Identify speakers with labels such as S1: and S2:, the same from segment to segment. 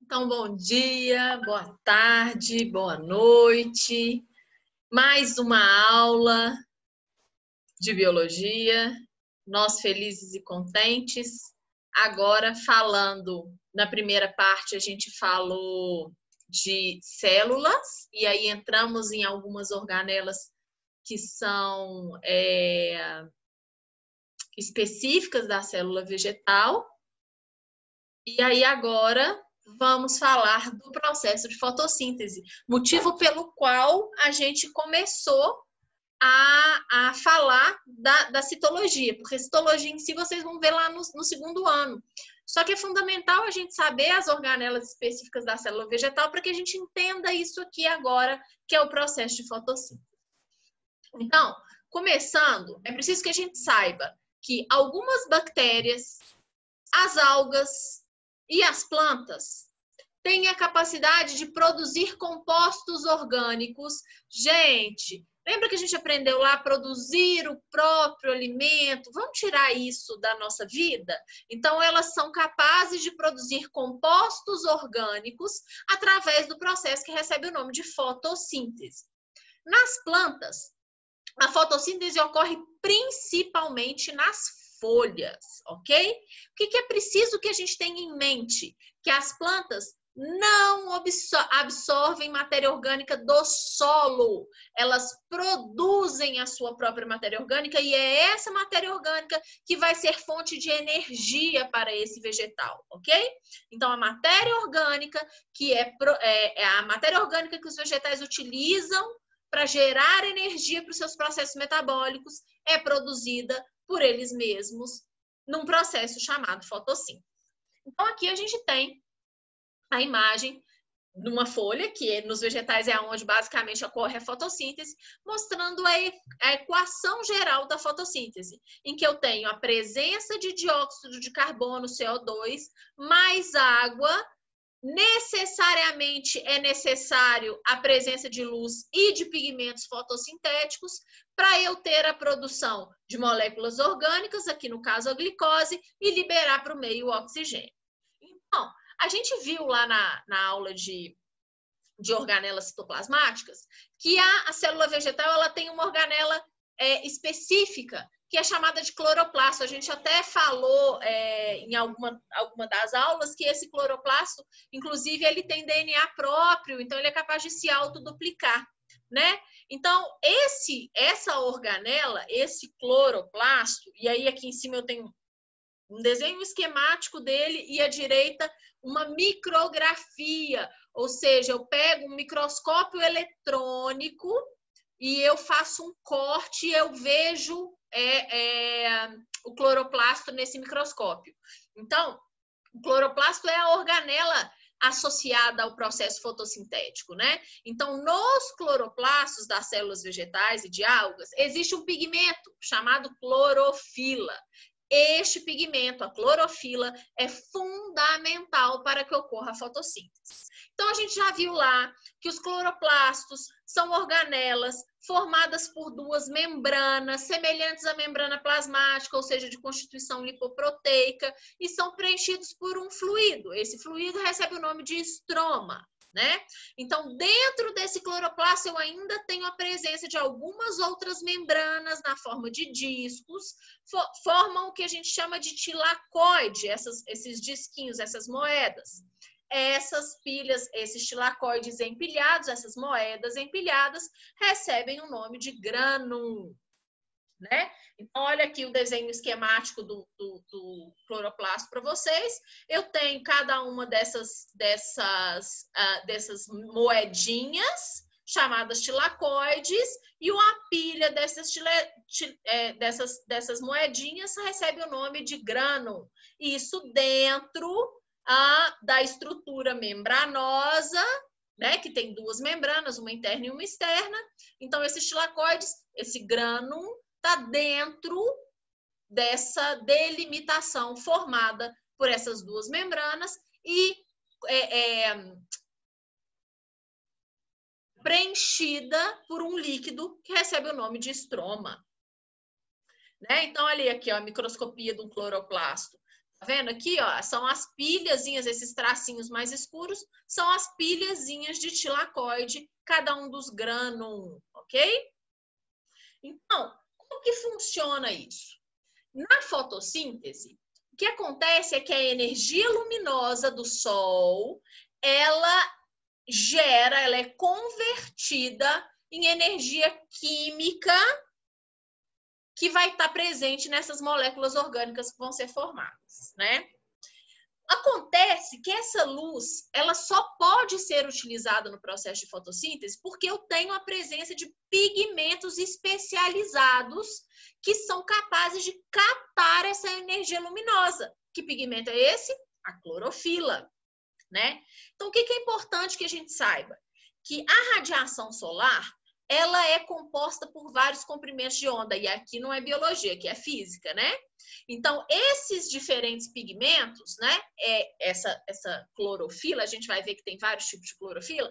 S1: Então, bom dia, boa tarde, boa noite. Mais uma aula de biologia. Nós felizes e contentes. Agora, falando na primeira parte, a gente falou de células, e aí entramos em algumas organelas que são específicas da célula vegetal. E aí agora vamos falar do processo de fotossíntese, motivo pelo qual a gente começou a falar da citologia, porque citologia em si vocês vão ver lá no segundo ano. Só que é fundamental a gente saber as organelas específicas da célula vegetal para que a gente entenda isso aqui agora, que é o processo de fotossíntese. Então, começando, é preciso que a gente saiba que algumas bactérias, as algas e as plantas têm a capacidade de produzir compostos orgânicos. Gente, lembra que a gente aprendeu lá a produzir o próprio alimento? Vamos tirar isso da nossa vida? Então, elas são capazes de produzir compostos orgânicos através do processo que recebe o nome de fotossíntese. Nas plantas, a fotossíntese ocorre principalmente nas folhas, ok? O que é preciso que a gente tenha em mente? Que as plantas não absorvem matéria orgânica do solo. Elas produzem a sua própria matéria orgânica e é essa matéria orgânica que vai ser fonte de energia para esse vegetal, ok? Então, a matéria orgânica, que é a matéria orgânica que os vegetais utilizam para gerar energia para os seus processos metabólicos, é produzida por eles mesmos num processo chamado fotossíntese. Então, aqui a gente tem a imagem de uma folha, que nos vegetais é onde basicamente ocorre a fotossíntese, mostrando a equação geral da fotossíntese, em que eu tenho a presença de dióxido de carbono, CO2, mais água. Necessariamente é necessário a presença de luz e de pigmentos fotossintéticos para eu ter a produção de moléculas orgânicas, aqui no caso a glicose, e liberar para o meio o oxigênio. Então, a gente viu lá na aula de organelas citoplasmáticas que a célula vegetal ela tem uma organela específica, que é chamada de cloroplasto. A gente até falou em alguma das aulas que esse cloroplasto, inclusive, ele tem DNA próprio, então ele é capaz de se autoduplicar, né? Então, essa organela, esse cloroplasto, e aí aqui em cima eu tenho um desenho esquemático dele e à direita uma micrografia, ou seja, eu pego um microscópio eletrônico e eu faço um corte e eu vejo o cloroplasto nesse microscópio. Então, o cloroplasto é a organela associada ao processo fotossintético, né? Então, nos cloroplastos das células vegetais e de algas, existe um pigmento chamado clorofila. Este pigmento, a clorofila, é fundamental para que ocorra a fotossíntese. Então, a gente já viu lá que os cloroplastos são organelas formadas por duas membranas, semelhantes à membrana plasmática, ou seja, de constituição lipoproteica, e são preenchidos por um fluido. Esse fluido recebe o nome de estroma, né? Então, dentro desse cloroplasto, eu ainda tenho a presença de algumas outras membranas na forma de discos, formam o que a gente chama de tilacoide, esses disquinhos, essas moedas. Essas pilhas, esses tilacoides empilhados, essas moedas empilhadas, recebem o nome de grânum, né? Então, olha aqui o desenho esquemático do cloroplasto para vocês. Eu tenho cada uma dessas moedinhas, chamadas tilacoides, e uma pilha dessas moedinhas recebe o nome de grânum. Isso dentro da estrutura membranosa, né, que tem duas membranas, uma interna e uma externa. Então, esses tilacoides, esse grânum, está dentro dessa delimitação formada por essas duas membranas e preenchida por um líquido que recebe o nome de estroma. Né? Então, olha aqui ó, a microscopia do cloroplasto. Tá vendo aqui, ó? São as pilhazinhas, esses tracinhos mais escuros, são as pilhazinhas de tilacoide, cada um dos grãos, ok? Então, como que funciona isso? Na fotossíntese, o que acontece é que a energia luminosa do Sol, ela é convertida em energia química que vai estar presente nessas moléculas orgânicas que vão ser formadas, né? Acontece que essa luz, ela só pode ser utilizada no processo de fotossíntese porque eu tenho a presença de pigmentos especializados que são capazes de captar essa energia luminosa. Que pigmento é esse? A clorofila, né? Então, o que é importante que a gente saiba? Que a radiação solar, ela é composta por vários comprimentos de onda, e aqui não é biologia, aqui é física, né? Então, esses diferentes pigmentos, né? Essa clorofila, a gente vai ver que tem vários tipos de clorofila,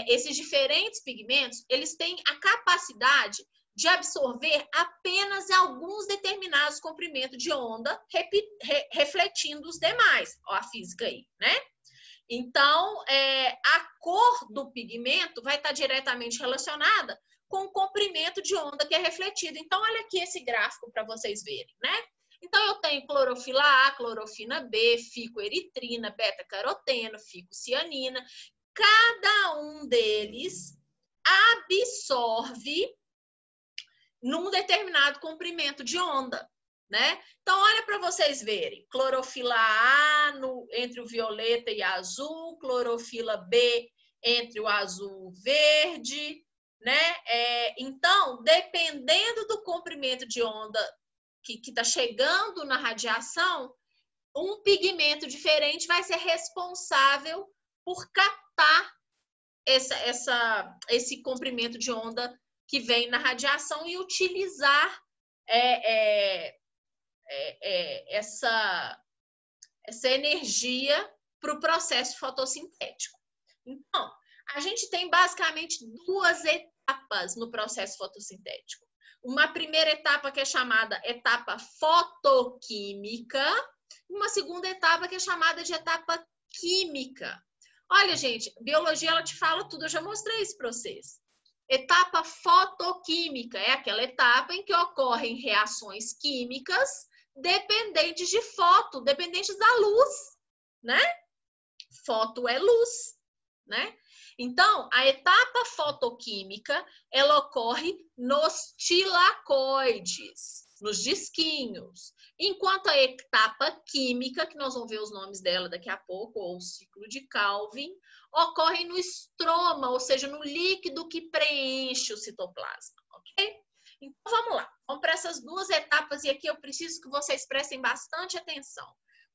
S1: esses diferentes pigmentos, eles têm a capacidade de absorver apenas alguns determinados comprimentos de onda, refletindo os demais. Ó, a física aí, né? Então, a cor do pigmento vai estar diretamente relacionada com o comprimento de onda que é refletido. Então, olha aqui esse gráfico para vocês verem, né? Então, eu tenho clorofila A, clorofila B, ficoeritrina, beta-caroteno, ficocianina. Cada um deles absorve num determinado comprimento de onda, né? Então, olha para vocês verem. Clorofila A entre o violeta e azul, clorofila B entre o azul e verde, né? Então, dependendo do comprimento de onda que está chegando na radiação, um pigmento diferente vai ser responsável por captar esse comprimento de onda que vem na radiação e utilizar essa energia para o processo fotossintético. Então, a gente tem basicamente duas etapas no processo fotossintético. Uma primeira etapa que é chamada etapa fotoquímica, e uma segunda etapa que é chamada de etapa química. Olha, gente, biologia ela te fala tudo, eu já mostrei isso para vocês. Etapa fotoquímica é aquela etapa em que ocorrem reações químicas dependentes de dependentes da luz, né? Foto é luz, né? Então, a etapa fotoquímica, ela ocorre nos tilacoides, nos disquinhos. Enquanto a etapa química, que nós vamos ver os nomes dela daqui a pouco, ou o ciclo de Calvin, ocorre no estroma, ou seja, no líquido que preenche o citoplasma, ok? Então, vamos lá. Vamos para essas duas etapas e aqui eu preciso que vocês prestem bastante atenção,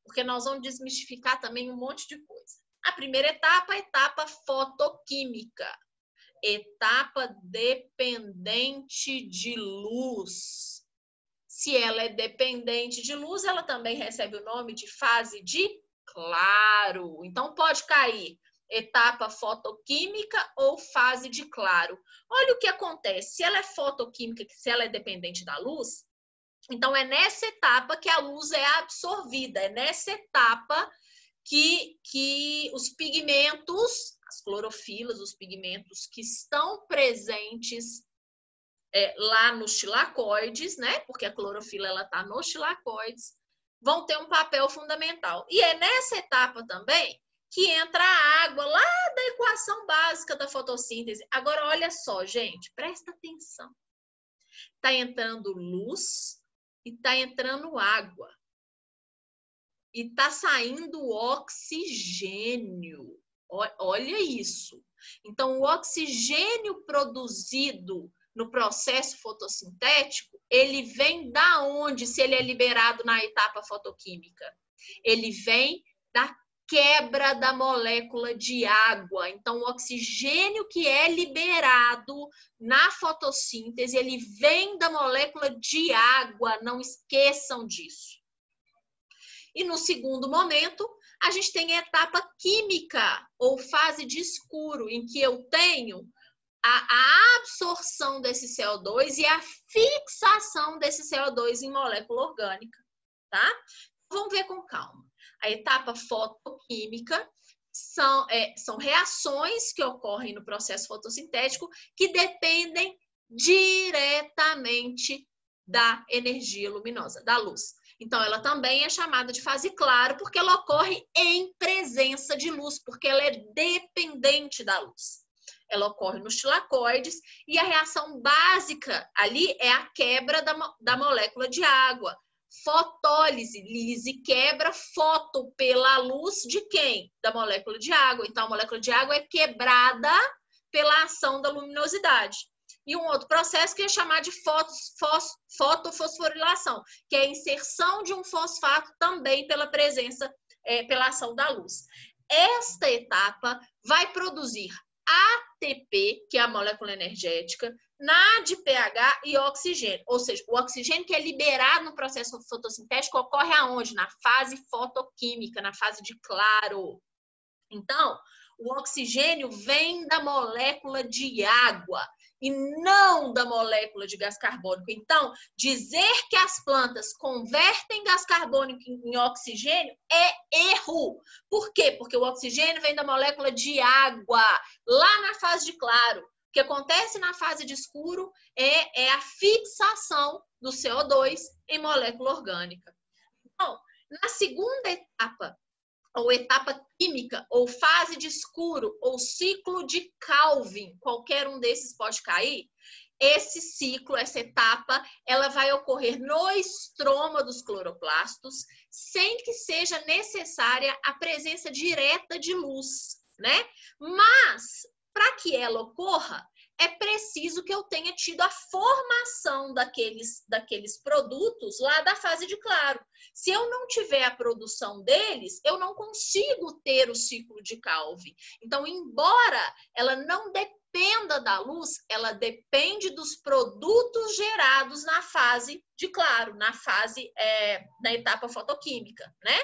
S1: porque nós vamos desmistificar também um monte de coisa. A primeira etapa, a etapa fotoquímica. Etapa dependente de luz. Se ela é dependente de luz, ela também recebe o nome de fase de claro. Então, pode cair etapa fotoquímica ou fase de claro. Olha o que acontece. Se ela é fotoquímica, se ela é dependente da luz, então é nessa etapa que a luz é absorvida. É nessa etapa que os pigmentos, as clorofilas, os pigmentos que estão presentes lá nos tilacoides, né? Porque a clorofila ela está nos tilacoides, vão ter um papel fundamental. E é nessa etapa também que entra a água lá da equação básica da fotossíntese. Agora, olha só, gente, presta atenção. Está entrando luz e está entrando água. E está saindo oxigênio. Olha isso. Então, o oxigênio produzido no processo fotossintético, ele vem da onde, se ele é liberado na etapa fotoquímica? Ele vem da quebra da molécula de água. Então, o oxigênio que é liberado na fotossíntese, ele vem da molécula de água. Não esqueçam disso. E no segundo momento, a gente tem a etapa química, ou fase de escuro, em que eu tenho a absorção desse CO2 e a fixação desse CO2 em molécula orgânica, tá? Vamos ver com calma. A etapa fotoquímica são reações que ocorrem no processo fotossintético que dependem diretamente da energia luminosa, da luz. Então, ela também é chamada de fase clara porque ela ocorre em presença de luz, porque ela é dependente da luz. Ela ocorre nos tilacoides e a reação básica ali é a quebra da molécula de água. Fotólise, lise, quebra, foto pela luz de quem? Da molécula de água. Então, a molécula de água é quebrada pela ação da luminosidade. E um outro processo que é chamado de fotofosforilação, que é a inserção de um fosfato também pela presença, pela ação da luz. Esta etapa vai produzir ATP, que é a molécula energética, NADPH e oxigênio. Ou seja, o oxigênio que é liberado no processo fotossintético ocorre aonde? Na fase fotoquímica, na fase de claro. Então, o oxigênio vem da molécula de água e não da molécula de gás carbônico. Então, dizer que as plantas convertem gás carbônico em oxigênio é erro. Por quê? Porque o oxigênio vem da molécula de água, lá na fase de claro. O que acontece na fase de escuro é a fixação do CO2 em molécula orgânica. Então, na segunda etapa, ou etapa química, ou fase de escuro, ou ciclo de Calvin, qualquer um desses pode cair, esse ciclo, essa etapa, ela vai ocorrer no estroma dos cloroplastos, sem que seja necessária a presença direta de luz, né? Mas, para que ela ocorra, é preciso que eu tenha tido a formação daqueles produtos lá da fase de claro. Se eu não tiver a produção deles, eu não consigo ter o ciclo de Calvin. Então, embora ela não dependa da luz, ela depende dos produtos gerados na fase de claro, na etapa fotoquímica, né?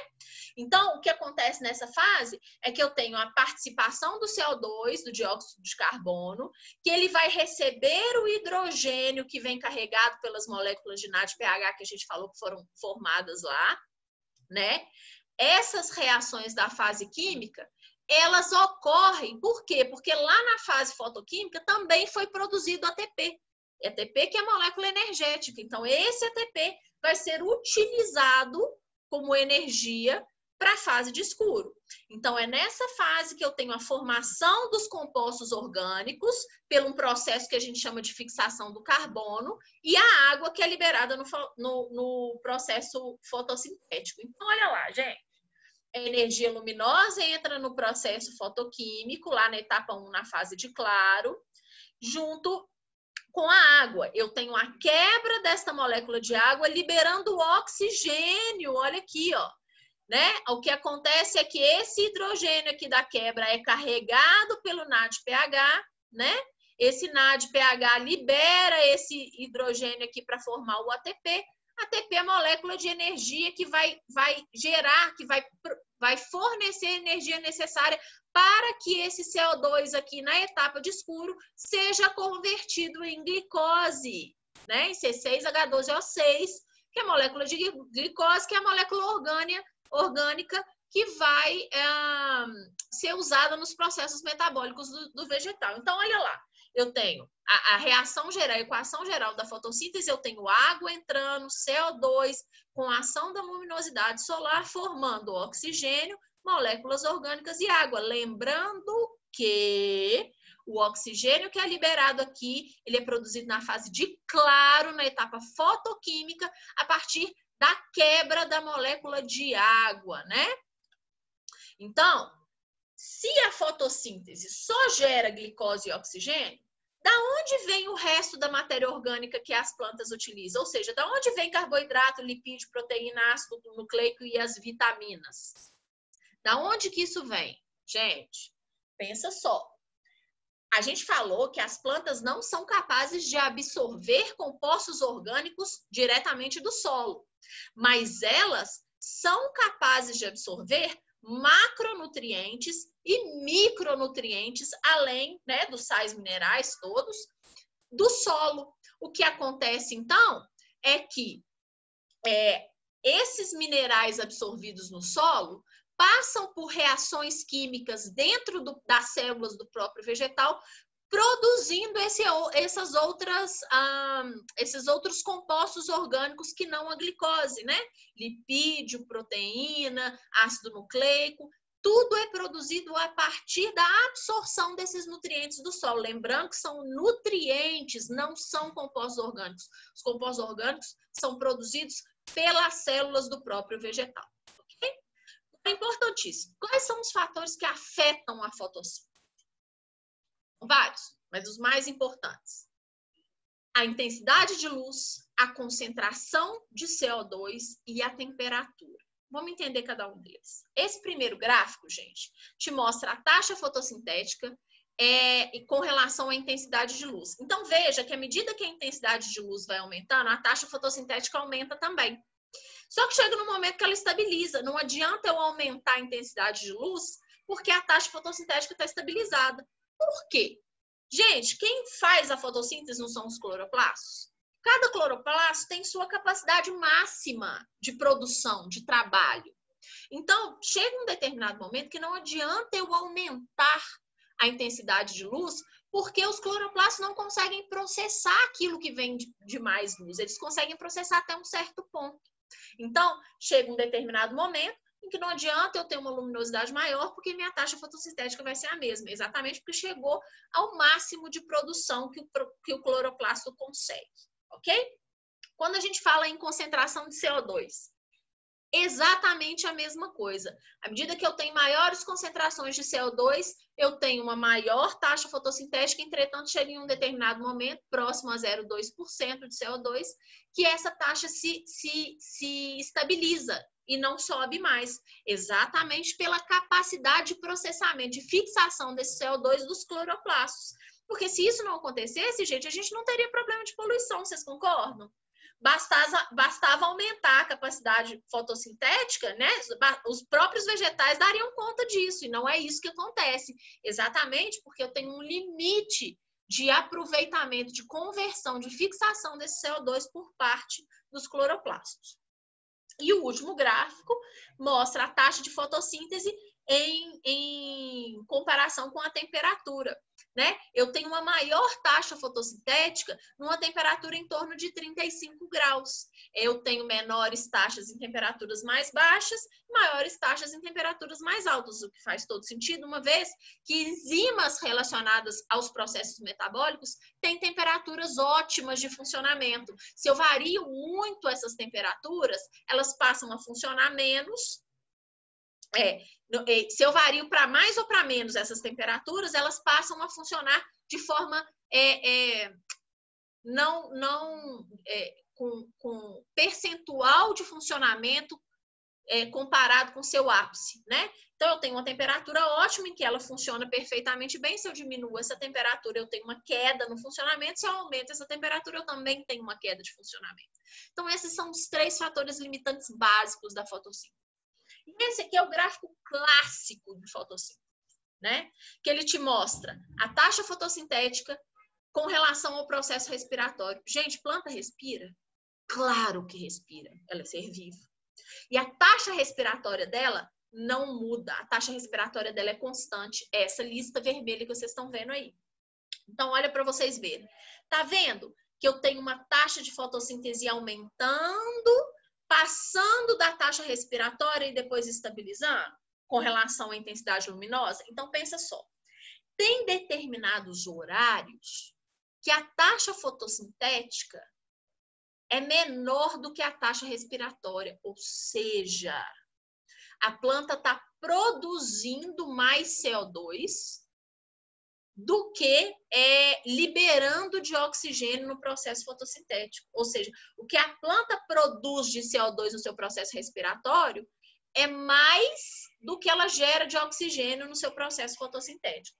S1: Então, o que acontece nessa fase é que eu tenho a participação do CO2, do dióxido de carbono, que ele vai receber o hidrogênio que vem carregado pelas moléculas de NADPH que a gente falou que foram formadas lá, né? Essas reações da fase química, elas ocorrem, por quê? Porque lá na fase fotoquímica também foi produzido ATP. ATP que é a molécula energética. Então, esse ATP vai ser utilizado como energia para a fase de escuro. Então, é nessa fase que eu tenho a formação dos compostos orgânicos pelo um processo que a gente chama de fixação do carbono e a água que é liberada no processo fotossintético. Então, olha lá, gente. A energia luminosa entra no processo fotoquímico, lá na etapa 1, na fase de claro, junto com a água. Eu tenho a quebra desta molécula de água liberando o oxigênio. Olha aqui, ó. Né? O que acontece é que esse hidrogênio aqui da quebra é carregado pelo NADPH, né? Esse NADPH libera esse hidrogênio aqui para formar o ATP. ATP é a molécula de energia que vai gerar, que vai fornecer a energia necessária para que esse CO2 aqui na etapa de escuro seja convertido em glicose, né? Em C6H12O6, que é a molécula de glicose, que é a molécula orgânica que vai ser usada nos processos metabólicos do vegetal. Então, olha lá, eu tenho a reação geral, a equação geral da fotossíntese, eu tenho água entrando, CO2, com a ação da luminosidade solar, formando oxigênio, moléculas orgânicas e água. Lembrando que o oxigênio que é liberado aqui, ele é produzido na fase de claro, na etapa fotoquímica, a partir da quebra da molécula de água, né? Então, se a fotossíntese só gera glicose e oxigênio, da onde vem o resto da matéria orgânica que as plantas utilizam? Ou seja, da onde vem carboidrato, lipídio, proteína, ácido nucleico e as vitaminas? Da onde que isso vem? Gente, pensa só. A gente falou que as plantas não são capazes de absorver compostos orgânicos diretamente do solo, mas elas são capazes de absorver macronutrientes e micronutrientes, além, né, dos sais minerais todos, do solo. O que acontece, então, é que esses minerais absorvidos no solo passam por reações químicas dentro das células do próprio vegetal, produzindo esses outros compostos orgânicos que não a glicose, né? Lipídio, proteína, ácido nucleico, tudo é produzido a partir da absorção desses nutrientes do solo. Lembrando que são nutrientes, não são compostos orgânicos. Os compostos orgânicos são produzidos pelas células do próprio vegetal. Okay? É importantíssimo. Quais são os fatores que afetam a fotossíntese? Vários, mas os mais importantes. A intensidade de luz, a concentração de CO2 e a temperatura. Vamos entender cada um deles. Esse primeiro gráfico, gente, te mostra a taxa fotossintética com relação à intensidade de luz. Então, veja que à medida que a intensidade de luz vai aumentando, a taxa fotossintética aumenta também. Só que chega no momento que ela estabiliza. Não adianta eu aumentar a intensidade de luz, porque a taxa fotossintética está estabilizada. Por quê? Gente, quem faz a fotossíntese não são os cloroplastos? Cada cloroplasto tem sua capacidade máxima de produção, de trabalho. Então, chega um determinado momento que não adianta eu aumentar a intensidade de luz, porque os cloroplastos não conseguem processar aquilo que vem de mais luz. Eles conseguem processar até um certo ponto. Então, chega um determinado momento em que não adianta eu ter uma luminosidade maior, porque minha taxa fotossintética vai ser a mesma, exatamente porque chegou ao máximo de produção que o cloroplasto consegue, ok? Quando a gente fala em concentração de CO2, exatamente a mesma coisa. À medida que eu tenho maiores concentrações de CO2, eu tenho uma maior taxa fotossintética, entretanto, chega em um determinado momento, próximo a 0,2% de CO2, que essa taxa se estabiliza e não sobe mais, exatamente pela capacidade de processamento, de fixação desse CO2 dos cloroplastos. Porque se isso não acontecesse, gente, a gente não teria problema de poluição, vocês concordam? Bastava aumentar a capacidade fotossintética, né? Os próprios vegetais dariam conta disso, e não é isso que acontece. Exatamente porque eu tenho um limite de aproveitamento, de conversão, de fixação desse CO2 por parte dos cloroplastos. E o último gráfico mostra a taxa de fotossíntese em comparação com a temperatura, né? Eu tenho uma maior taxa fotossintética numa temperatura em torno de 35 graus. Eu tenho menores taxas em temperaturas mais baixas, maiores taxas em temperaturas mais altas, o que faz todo sentido, uma vez que enzimas relacionadas aos processos metabólicos têm temperaturas ótimas de funcionamento. Se eu vario muito essas temperaturas, elas passam a funcionar menos. Se eu vario para mais ou para menos essas temperaturas, elas passam a funcionar de forma com percentual de funcionamento comparado com seu ápice, né? Então, eu tenho uma temperatura ótima em que ela funciona perfeitamente bem. Se eu diminuo essa temperatura, eu tenho uma queda no funcionamento. Se eu aumento essa temperatura, eu também tenho uma queda de funcionamento. Então, esses são os 3 fatores limitantes básicos da fotossíntese. E esse aqui é o gráfico clássico de fotossíntese, né? Que ele te mostra a taxa fotossintética com relação ao processo respiratório. Gente, planta respira? Claro que respira, ela é ser viva. E a taxa respiratória dela não muda, a taxa respiratória dela é constante, é essa lista vermelha que vocês estão vendo aí. Então, olha para vocês verem. Tá vendo que eu tenho uma taxa de fotossíntese aumentando, passando da taxa respiratória e depois estabilizando com relação à intensidade luminosa? Então, pensa só. Tem determinados horários que a taxa fotossintética é menor do que a taxa respiratória, ou seja, a planta está produzindo mais CO2 do que liberando de oxigênio no processo fotossintético. Ou seja, o que a planta produz de CO2 no seu processo respiratório é mais do que ela gera de oxigênio no seu processo fotossintético.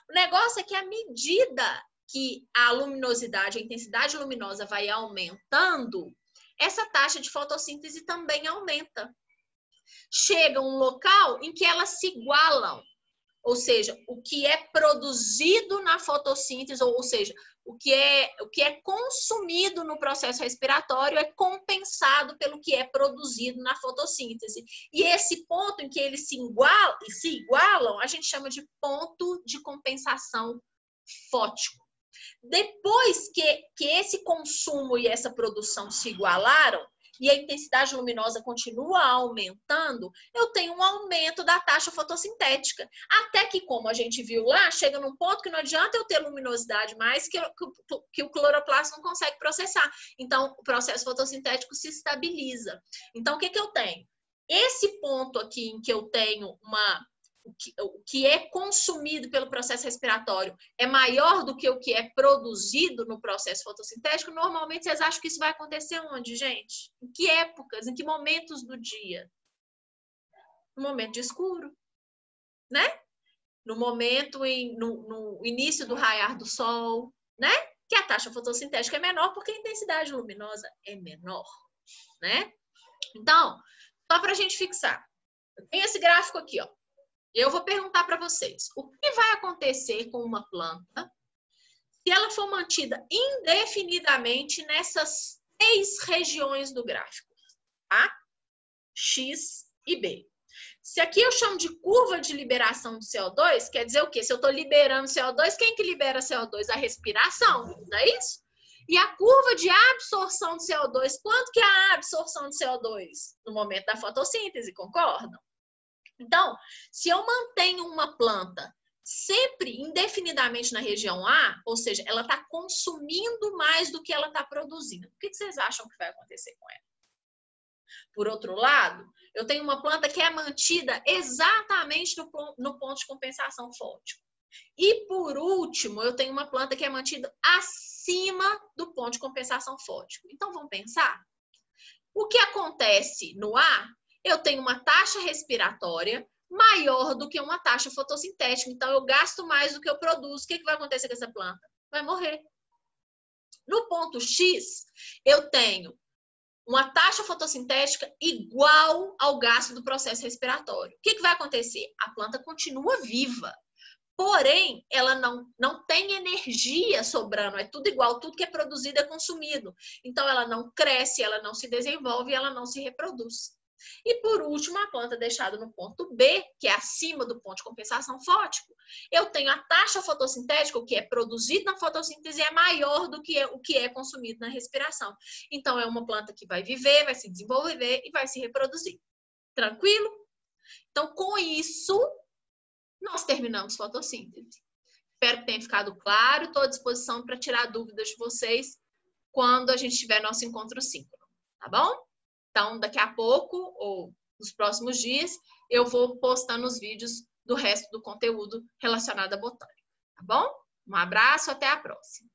S1: O negócio é que à medida que a luminosidade, a intensidade luminosa vai aumentando, essa taxa de fotossíntese também aumenta. Chega um local em que elas se igualam. ou seja, o que é produzido na fotossíntese, ou seja, o que é consumido no processo respiratório é compensado pelo que é produzido na fotossíntese. E esse ponto em que eles se igualam, a gente chama de ponto de compensação fótico. Depois que esse consumo e essa produção se igualaram, e a intensidade luminosa continua aumentando, eu tenho um aumento da taxa fotossintética. Até que, como a gente viu lá, chega num ponto que não adianta eu ter luminosidade mais, que o cloroplasto não consegue processar. Então, o processo fotossintético se estabiliza. Então, o que eu tenho? Esse ponto aqui em que eu tenho o que é consumido pelo processo respiratório é maior do que o que é produzido no processo fotossintético, normalmente vocês acham que isso vai acontecer onde, gente? Em que épocas, em que momentos do dia? No momento de escuro, né? No momento, no início do raiar do sol, né? Que a taxa fotossintética é menor porque a intensidade luminosa é menor, né? Então, só para a gente fixar, eu tenho esse gráfico aqui, ó. Eu vou perguntar para vocês, o que vai acontecer com uma planta se ela for mantida indefinidamente nessas 3 regiões do gráfico, A, X e B? Se aqui eu chamo de curva de liberação de CO2, quer dizer o quê? Se eu estou liberando CO2, quem que libera CO2? A respiração, não é isso? E a curva de absorção de CO2, quanto que é a absorção de CO2? No momento da fotossíntese, concordam? Então, se eu mantenho uma planta sempre indefinidamente na região A, ou seja, ela está consumindo mais do que ela está produzindo, o que vocês acham que vai acontecer com ela? Por outro lado, eu tenho uma planta que é mantida exatamente no ponto de compensação fótico. E por último, eu tenho uma planta que é mantida acima do ponto de compensação fótico. Então, vamos pensar? O que acontece no A? Eu tenho uma taxa respiratória maior do que uma taxa fotossintética. Então, eu gasto mais do que eu produzo. O que vai acontecer com essa planta? Vai morrer. No ponto X, eu tenho uma taxa fotossintética igual ao gasto do processo respiratório. O que vai acontecer? A planta continua viva. Porém, ela não tem energia sobrando, é tudo igual, tudo que é produzido é consumido. Então, ela não cresce, ela não se desenvolve, ela não se reproduz. E, por último, a planta deixada no ponto B, que é acima do ponto de compensação fótico, eu tenho a taxa fotossintética, o que é produzido na fotossíntese é maior do que o que é consumido na respiração. Então, é uma planta que vai viver, vai se desenvolver e vai se reproduzir. Tranquilo? Então, com isso, nós terminamos fotossíntese. Espero que tenha ficado claro. Estou à disposição para tirar dúvidas de vocês quando a gente tiver nosso encontro síncrono, tá bom? Então, daqui a pouco, ou nos próximos dias, eu vou postando os vídeos do resto do conteúdo relacionado à botânica, tá bom? Um abraço, até a próxima.